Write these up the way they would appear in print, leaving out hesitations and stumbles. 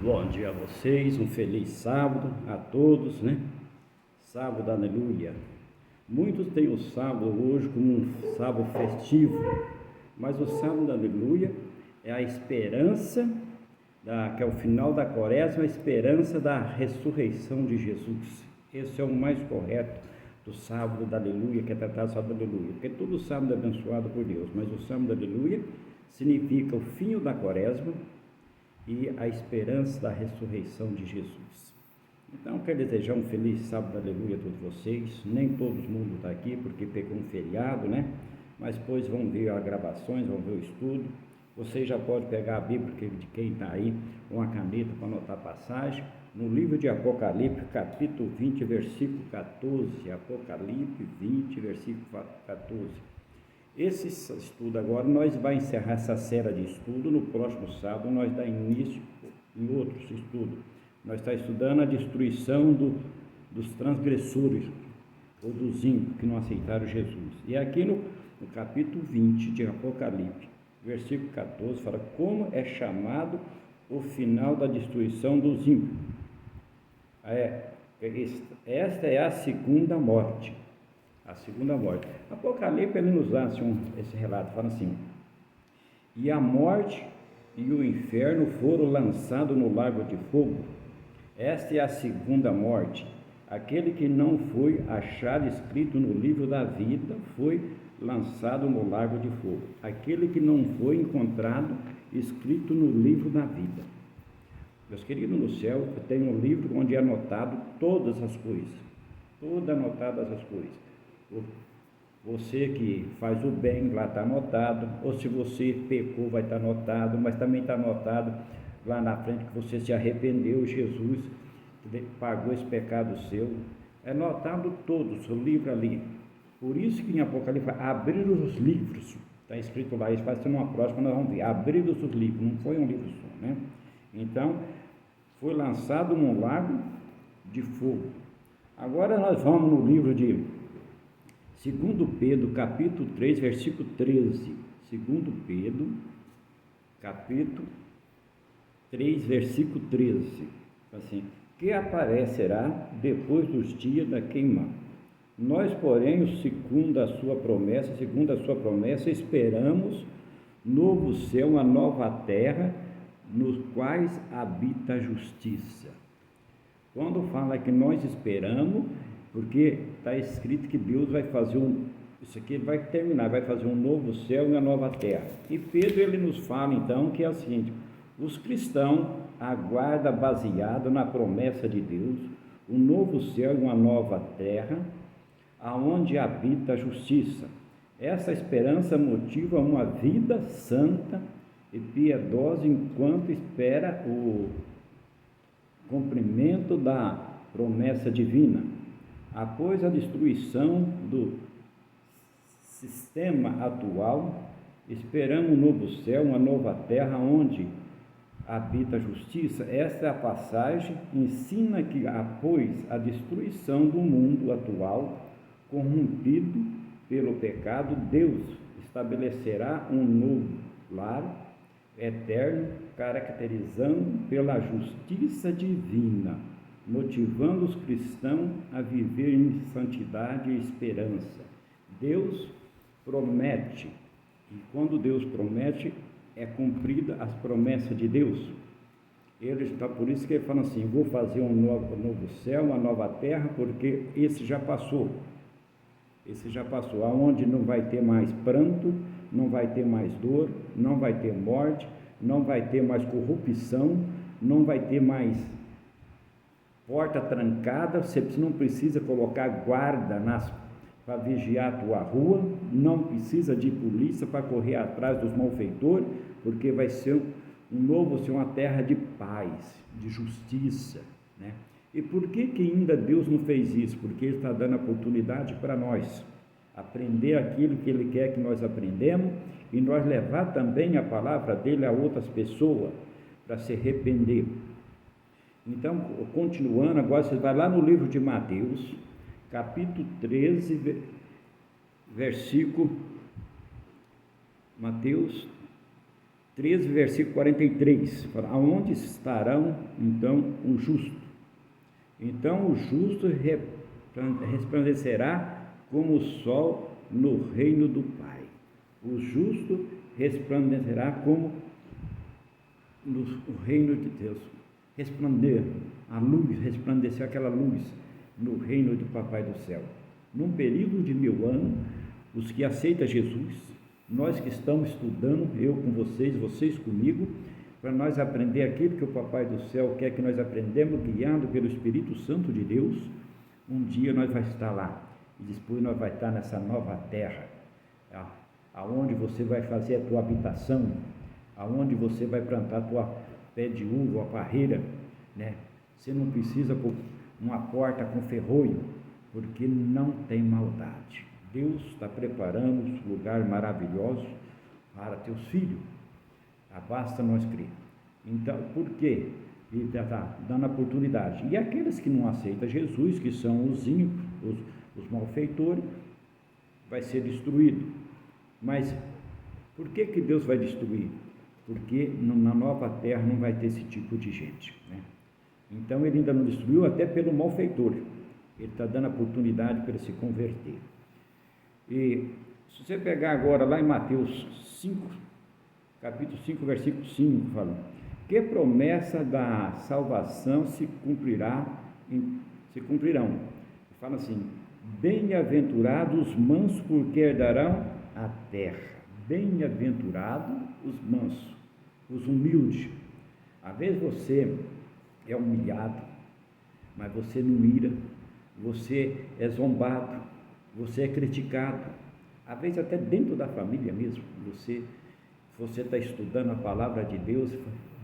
Bom dia a vocês, um feliz sábado a todos, né? Sábado, aleluia. Muitos têm o sábado hoje como um sábado festivo, mas o sábado, aleluia, é a esperança, que é o final da quaresma, a esperança da ressurreição de Jesus. Esse é o mais correto do sábado da aleluia, que é tratado sábado da aleluia, porque todo sábado é abençoado por Deus, mas o sábado da aleluia significa o fim da quaresma e a esperança da ressurreição de Jesus. Então, quero desejar um feliz sábado, aleluia, a todos vocês. Nem todo mundo está aqui, porque pegou um feriado, né? Mas depois vão ver as gravações, vão ver o estudo. Vocês já podem pegar a Bíblia de quem está aí, uma caneta para anotar a passagem. No livro de Apocalipse, capítulo 20, versículo 14. Apocalipse 20, versículo 14. Esse estudo agora, nós vamos encerrar essa série de estudo. No próximo sábado nós dá início em outros estudos. Nós estamos estudando a destruição dos transgressores, ou dos ímpios que não aceitaram Jesus. E aqui no capítulo 20 de Apocalipse, versículo 14, fala como é chamado o final da destruição dos ímpios. Esta é a segunda morte. A segunda morte. Apocalipse, ele nos dá esse relato, fala assim: e a morte e o inferno foram lançados no lago de fogo. Esta é a segunda morte. Aquele que não foi achado escrito no livro da vida foi lançado no lago de fogo. Aquele que não foi encontrado escrito no livro da vida. Meus queridos, no céu tem um livro onde é anotado todas as coisas. Anotadas as coisas. Você que faz o bem, lá está anotado, ou se você pecou, vai estar anotado, mas também está anotado lá na frente que você se arrependeu, Jesus pagou esse pecado seu. É anotado todos, o livro ali. Por isso que em Apocalipse, abrir os livros, está escrito lá, isso vai ser numa próxima, nós vamos ver, abrir os livros, não foi um livro só, né? Então, foi lançado num lago de fogo. Agora nós vamos no livro de 2 Pedro, capítulo 3, versículo 13. 2 Pedro, capítulo 3, versículo 13. Assim, que aparecerá depois dos dias da queima. Nós, porém, segundo a sua promessa, esperamos novo céu, uma nova terra, nos quais habita a justiça. Quando fala que nós esperamos, porque está escrito que Deus vai fazer isso aqui vai terminar, vai fazer um novo céu e uma nova terra. E Pedro, ele nos fala então que é o seguinte: os cristãos aguardam, baseado na promessa de Deus, um novo céu e uma nova terra, aonde habita a justiça. Essa esperança motiva uma vida santa e piedosa enquanto espera o cumprimento da promessa divina. Após a destruição do sistema atual, esperamos um novo céu, uma nova terra onde habita a justiça. Esta é a passagem, ensina que após a destruição do mundo atual, corrompido pelo pecado, Deus estabelecerá um novo lar eterno, caracterizando pela justiça divina, motivando os cristãos a viver em santidade e esperança. Deus promete, e quando Deus promete, é cumprida as promessas de Deus. Ele está, por isso que ele fala assim: vou fazer um novo céu, uma nova terra, porque esse já passou. Aonde não vai ter mais pranto, não vai ter mais dor, não vai ter morte, não vai ter mais corrupção, não vai ter mais porta trancada. Você não precisa colocar guarda para vigiar a tua rua, não precisa de polícia para correr atrás dos malfeitores, porque vai ser uma terra de paz, de justiça, né? E por que ainda Deus não fez isso? Porque Ele está dando a oportunidade para nós aprender aquilo que Ele quer que nós aprendemos e nós levar também a palavra dEle a outras pessoas para se arrepender. Então, continuando, agora você vai lá no livro de Mateus, capítulo 13, versículo Mateus 13, versículo 43, fala, aonde estarão então o justo? Então o justo resplandecerá como o sol no reino do Pai. O justo resplandecerá como no reino de Deus. A luz, resplandecer aquela luz no reino do Papai do céu. Num período de 1000 anos, os que aceitam Jesus, nós que estamos estudando, eu com vocês, vocês comigo, para nós aprender aquilo que o Papai do céu quer que nós aprendamos, guiado pelo Espírito Santo de Deus, um dia nós vamos estar lá, e depois nós vamos estar nessa nova terra, aonde você vai fazer a tua habitação, aonde você vai plantar a tua pé de uva, a parreira, né? Você não precisa pôr uma porta com ferrolho, porque não tem maldade. Deus está preparando um lugar maravilhoso para teus filhos. Basta nós crer. Então, por quê? Ele está dando oportunidade. E aqueles que não aceitam Jesus, que são os ímpios, os malfeitores, vai ser destruído. Mas por que Deus vai destruir? Porque na nova terra não vai ter esse tipo de gente, né? Então ele ainda não destruiu até pelo malfeitor. Ele está dando oportunidade para ele se converter. E se você pegar agora lá em Mateus 5, capítulo 5, versículo 5, fala, que promessa da salvação se cumprirão. Fala assim, bem-aventurados os mansos, porque herdarão a terra. Bem-aventurados os mansos, os humildes. Às vezes você é humilhado, mas você não ira, você é zombado, você é criticado, às vezes até dentro da família mesmo, você está estudando a palavra de Deus,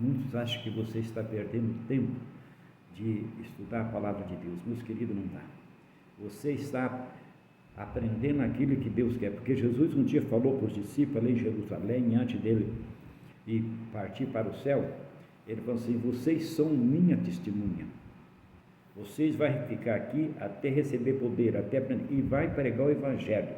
muitos acham que você está perdendo tempo de estudar a palavra de Deus. Meus queridos, não dá. Você está aprendendo aquilo que Deus quer, porque Jesus um dia falou para os discípulos ali em Jerusalém, antes dele ir partir para o céu, ele falou assim, vocês são minha testemunha, vocês vão ficar aqui até receber poder, até aprender, e vai pregar o evangelho,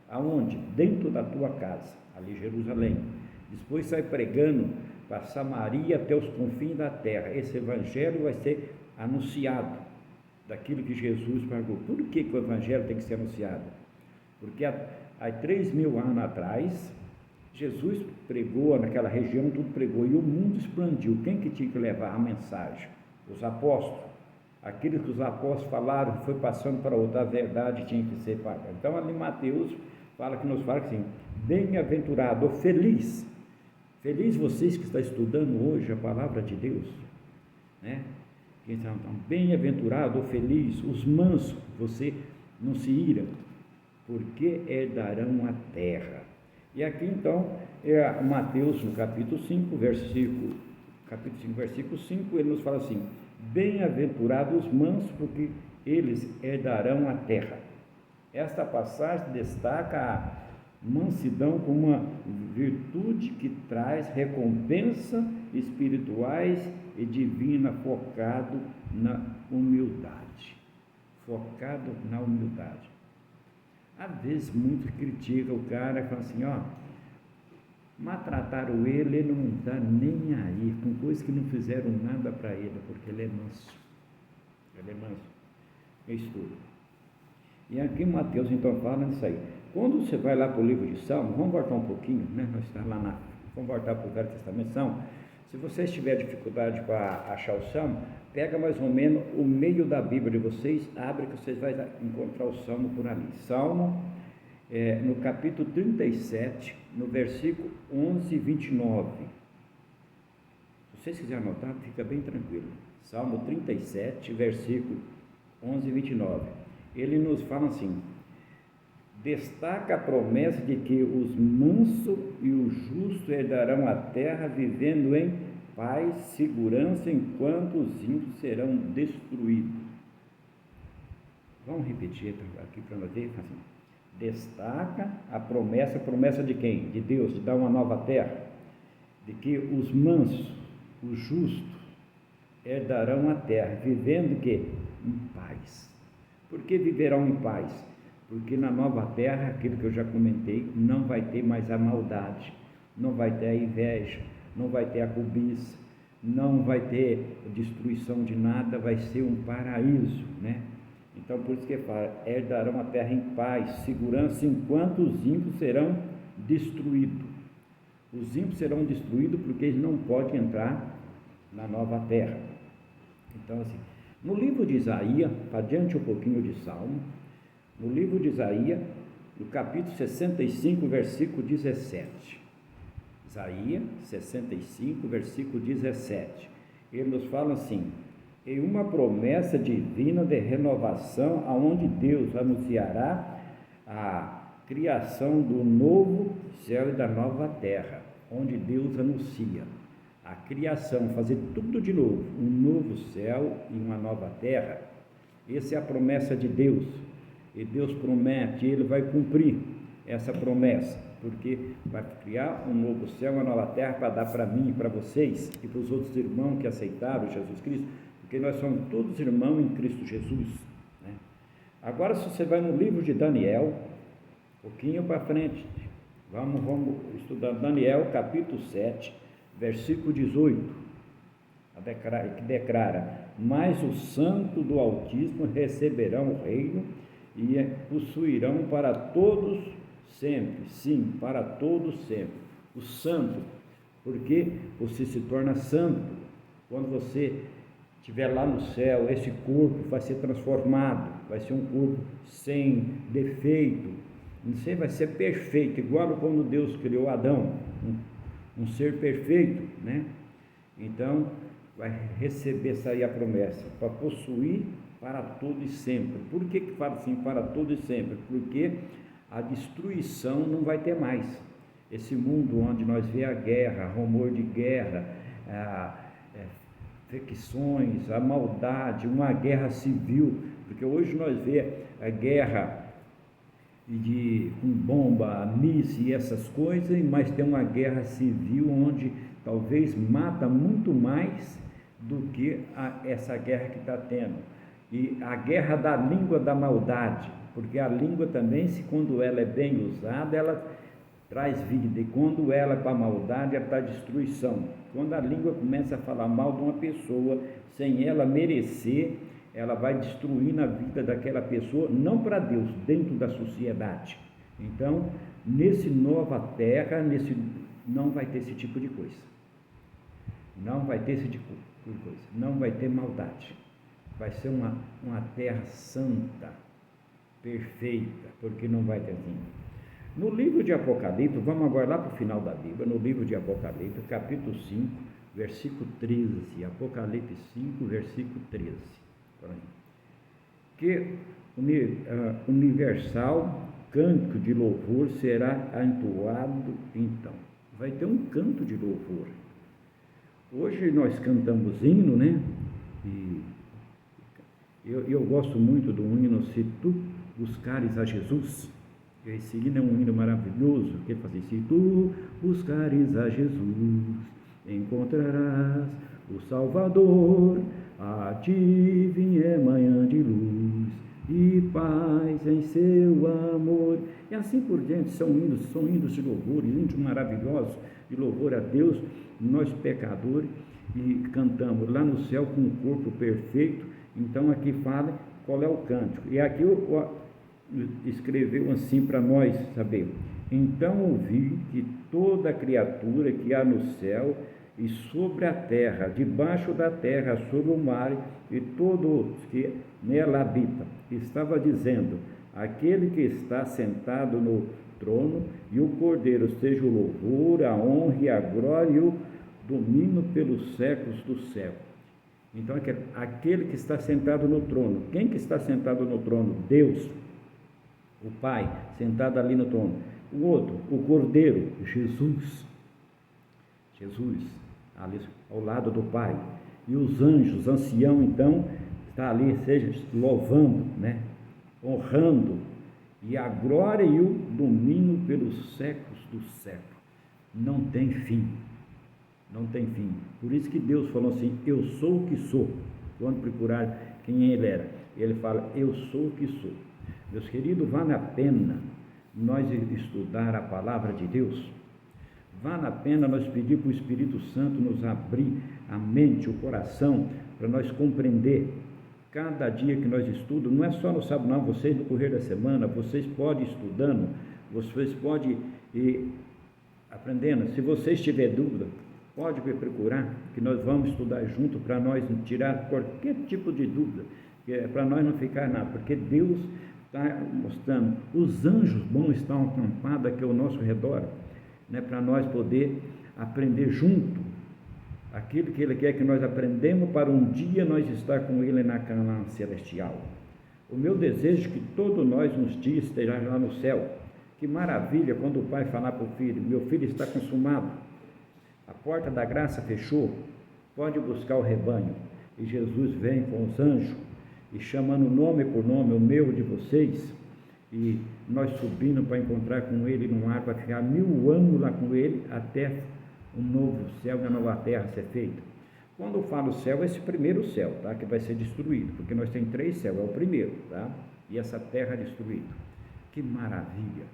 aonde? Dentro da tua casa, ali em Jerusalém, depois sai pregando para Samaria até os confins da terra. Esse evangelho vai ser anunciado, daquilo que Jesus pregou. Por que o evangelho tem que ser anunciado? Porque há 3.000 anos atrás, Jesus pregou naquela região, tudo pregou, e o mundo expandiu. Quem que tinha que levar a mensagem? Os apóstolos. Aquilo que os apóstolos falaram, foi passando para outra, a verdade tinha que ser paga. Então ali Mateus nos fala assim, bem-aventurado, feliz vocês que estão estudando hoje a palavra de Deus, né? Então, bem-aventurado, feliz, os mansos, você não se ira, porque herdarão a terra. E aqui então, Mateus no capítulo 5, versículo 5, ele nos fala assim, bem-aventurados os mansos, porque eles herdarão a terra. Esta passagem destaca a mansidão como uma virtude que traz recompensa espirituais e divina, focado na humildade. Às vezes muitos criticam o cara, falam assim, maltrataram ele não está nem aí, com coisas que não fizeram nada para ele, porque ele é manso. É isso tudo. E aqui Mateus então fala nisso aí. Quando você vai lá para o livro de Salmo, vamos voltar um pouquinho, né? Vamos voltar para o Velho Testamento, Salmo. Se você tiver dificuldade para achar o Salmo, pega mais ou menos o meio da Bíblia de vocês, abre que vocês vão encontrar o Salmo por ali. Salmo, no capítulo 37, no versículo 11 e 29. Se vocês quiserem anotar, fica bem tranquilo. Salmo 37, versículo 11 e 29. Ele nos fala assim, destaca a promessa de que os mansos e os justos herdarão a terra, vivendo em paz, segurança, enquanto os ímpios serão destruídos. Vamos repetir aqui para nós ver, assim, destaca a promessa de quem? De Deus, de dar uma nova terra, de que os mansos, os justos, herdarão a terra, vivendo que? Em paz. Por que viverão em paz? Porque na nova terra, aquilo que eu já comentei, não vai ter mais a maldade, não vai ter a inveja, não vai ter a cobiça, não vai ter destruição de nada, vai ser um paraíso, né? Então, por isso que fala, herdarão a terra em paz, segurança, enquanto os ímpios serão destruídos. Os ímpios serão destruídos porque eles não podem entrar na nova terra. Então, assim, no livro de Isaías, adiante um pouquinho de Salmo, no livro de Isaías, no capítulo 65, versículo 17. Isaías 65, versículo 17. Ele nos fala assim: em uma promessa divina de renovação, aonde Deus anunciará a criação do novo céu e da nova terra, onde Deus anuncia a criação, fazer tudo de novo, um novo céu e uma nova terra. Essa é a promessa de Deus, e Deus promete, Ele vai cumprir essa promessa, porque vai criar um novo céu e uma nova terra para dar para mim e para vocês e para os outros irmãos que aceitaram Jesus Cristo, porque nós somos todos irmãos em Cristo Jesus, né? Agora, se você vai no livro de Daniel, um pouquinho para frente, vamos estudar Daniel capítulo 7, versículo 18, que declara: mas os santos do Altíssimo receberão o reino e possuirão para todos sempre, sim, para todos sempre. O santo, porque você se torna santo quando você estiver lá no céu. Esse corpo vai ser transformado, vai ser um corpo sem defeito, você vai ser perfeito, igual quando Deus criou Adão, um ser perfeito, né? Então vai receber essa aí a promessa, para possuir para todo e sempre. Por que fala assim, para todo e sempre? Porque a destruição não vai ter mais. Esse mundo onde nós vê a guerra, rumor de guerra, facções, a maldade, uma guerra civil, porque hoje nós vê a guerra com bomba, míssil e essas coisas, mas tem uma guerra civil onde talvez mata muito mais do que essa guerra que está tendo. E a guerra da língua da maldade, porque a língua também, quando ela é bem usada, ela traz vida, e quando ela é para a maldade, é para a destruição. Quando a língua começa a falar mal de uma pessoa, sem ela merecer, ela vai destruir na vida daquela pessoa, não para Deus, dentro da sociedade. Então, nesse nova terra, não vai ter esse tipo de coisa. Não vai ter esse tipo de coisa. Não vai ter maldade. Vai ser uma terra santa, perfeita, porque não vai ter fim. No livro de Apocalipse, vamos agora lá para o final da Bíblia, no livro de Apocalipse, capítulo 5, versículo 13. Apocalipse 5, versículo 13. Que universal canto de louvor será entoado então. Vai ter um canto de louvor. Hoje nós cantamos hino, né? E eu gosto muito do hino Se Tu Buscares a Jesus. Esse hino é um hino maravilhoso, que ele faz assim: se tu buscares a Jesus, encontrarás o Salvador, a ti vier manhã de luz e paz em seu amor. E assim por diante, são hinos de louvor, hinos maravilhosos de louvor a Deus. Nós pecadores, e cantamos lá no céu com um corpo perfeito. Então aqui fala qual é o cântico, e aqui escreveu assim para nós saber: então ouvi que toda criatura que há no céu e sobre a terra, debaixo da terra, sobre o mar, e todos que nela habitam, estava dizendo: aquele que está sentado no trono e o Cordeiro, seja o louvor, a honra e a glória e o domínio pelos séculos dos séculos. Então, aquele que está sentado no trono. Quem que está sentado no trono? Deus, o Pai, sentado ali no trono. O outro, o Cordeiro, Jesus, ali ao lado do Pai. E os anjos, ancião, então, está ali, seja louvando, né? Honrando, e a glória e o domínio pelos séculos dos séculos. Não tem fim. Não tem fim. Por isso que Deus falou assim: eu sou o que sou. Quando procurar quem ele era, ele fala: eu sou o que sou. Meus queridos, vale a pena nós estudar a palavra de Deus, Vale a pena nós pedir para o Espírito Santo nos abrir a mente, o coração, para nós compreender cada dia que nós estudamos. Não é só no sábado, não, vocês no correr da semana, vocês podem ir estudando, vocês podem ir aprendendo. Se vocês tiverem dúvida, pode me procurar, que nós vamos estudar junto para nós tirar qualquer tipo de dúvida, para nós não ficar nada, porque Deus está mostrando, os anjos bons estão acampados aqui ao nosso redor, né, para nós poder aprender junto aquilo que Ele quer que nós aprendemos, para um dia nós estar com Ele na Canaã celestial. O meu desejo é que todos nós uns dias estejamos lá no céu. Que maravilha quando o pai falar para o filho: meu filho está consumado, a porta da graça fechou, pode buscar o rebanho. E Jesus vem com os anjos e chamando nome por nome, o meu, de vocês, e nós subindo para encontrar com Ele no ar, para ficar 1000 anos lá com Ele, até um novo céu e a nova terra ser feita. Quando eu falo céu, é esse primeiro céu, tá? Que vai ser destruído, porque nós temos 3 céus, é o primeiro, tá? E essa terra destruída. Que maravilha!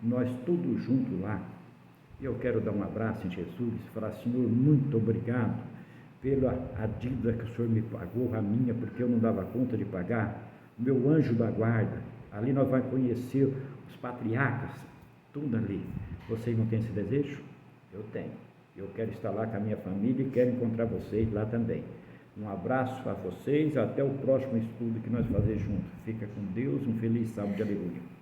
Nós todos juntos lá. Eu quero dar um abraço em Jesus e falar: Senhor, muito obrigado pela dívida que o Senhor me pagou, a minha, porque eu não dava conta de pagar. O meu anjo da guarda, ali nós vamos conhecer os patriarcas, tudo ali. Vocês não têm esse desejo? Eu tenho. Eu quero estar lá com a minha família e quero encontrar vocês lá também. Um abraço a vocês, até o próximo estudo que nós fazemos juntos. Fica com Deus, um feliz sábado de aleluia.